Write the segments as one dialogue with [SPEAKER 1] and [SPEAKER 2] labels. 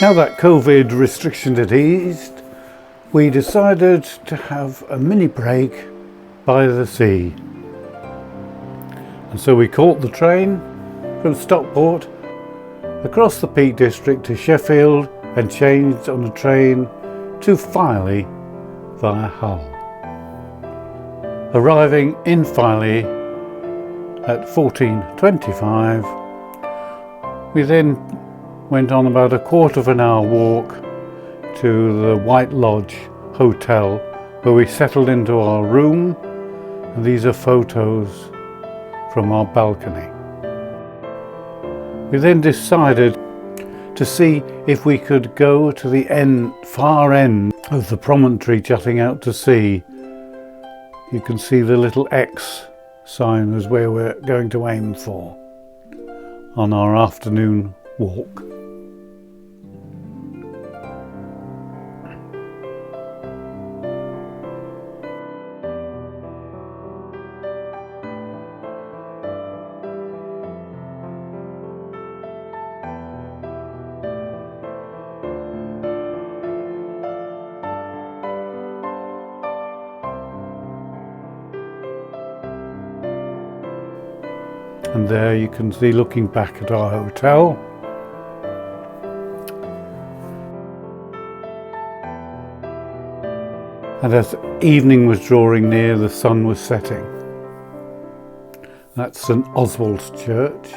[SPEAKER 1] Now that COVID restrictions had eased, we decided to have a mini break by the sea. And so we caught the train from Stockport across the Peak District to Sheffield and changed on a train to Filey via Hull. Arriving in Filey at 14:25, we then went on about a quarter of an hour walk to the White Lodge Hotel, where we settled into our room, and these are photos from our balcony. We then decided to see if we could go to the far end of the promontory jutting out to sea. You can see the little X sign as where we're going to aim for on our afternoon walk. And there you can see, looking back at our hotel, and as evening was drawing near, the sun was setting. That's St Oswald's Church,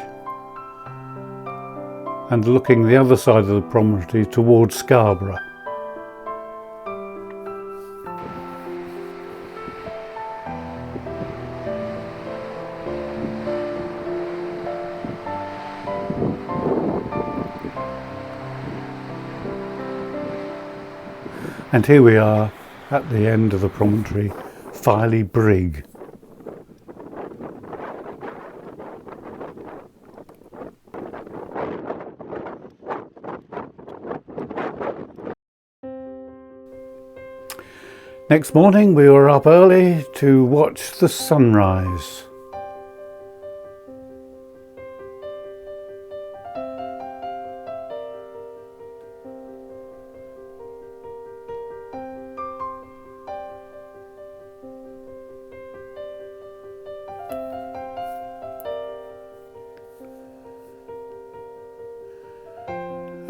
[SPEAKER 1] and looking the other side of the promontory towards Scarborough. And here we are at the end of the promontory, Filey Brig. Next morning we were up early to watch the sunrise.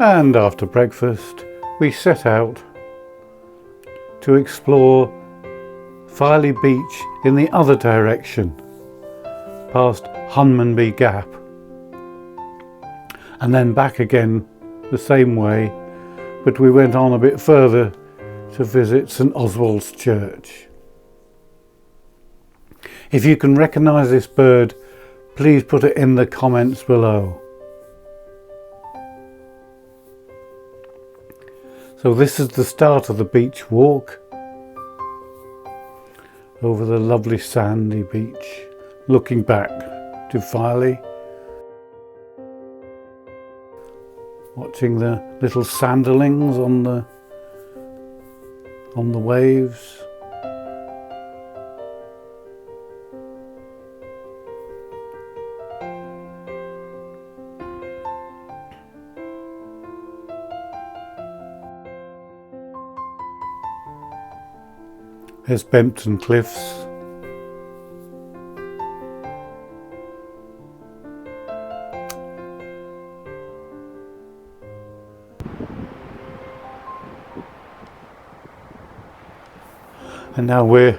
[SPEAKER 1] And after breakfast, we set out to explore Filey Beach in the other direction, past Hunmanby Gap, and then back again the same way, but we went on a bit further to visit St Oswald's Church. If you can recognise this bird, please put it in the comments below. So this is the start of the beach walk over the lovely sandy beach, looking back to Filey, watching the little sanderlings on the waves. There's Bempton Cliffs. And now we're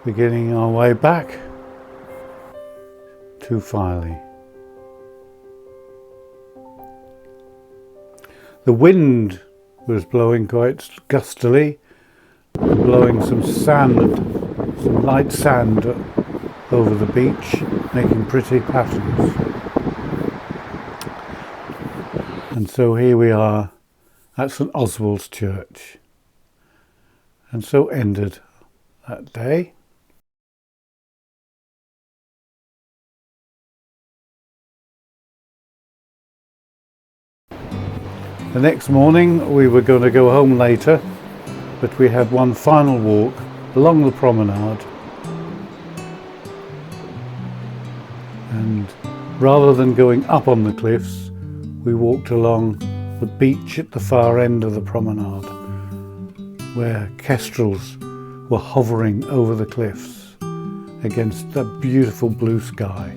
[SPEAKER 1] beginning our way back to Filey. The wind was blowing quite gustily, blowing some sand, some light sand over the beach, making pretty patterns. And so here we are at St Oswald's Church. And so ended that day. The next morning we were going to go home later, but we had one final walk along the promenade, and rather than going up on the cliffs, we walked along the beach at the far end of the promenade, where kestrels were hovering over the cliffs against the beautiful blue sky.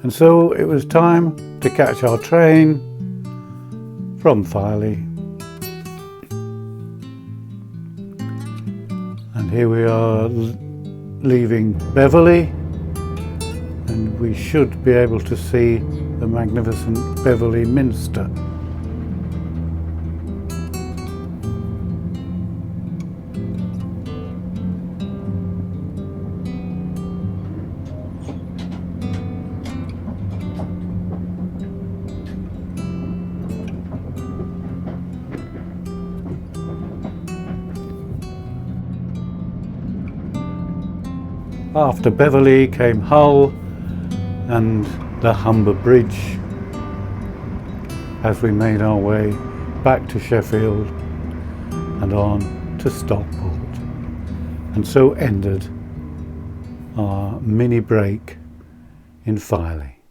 [SPEAKER 1] And so it was time to catch our train from Filey. And here we are leaving Beverley, and we should be able to see the magnificent Beverley Minster. After Beverley came Hull and the Humber Bridge as we made our way back to Sheffield and on to Stockport. And so ended our mini break in Filey.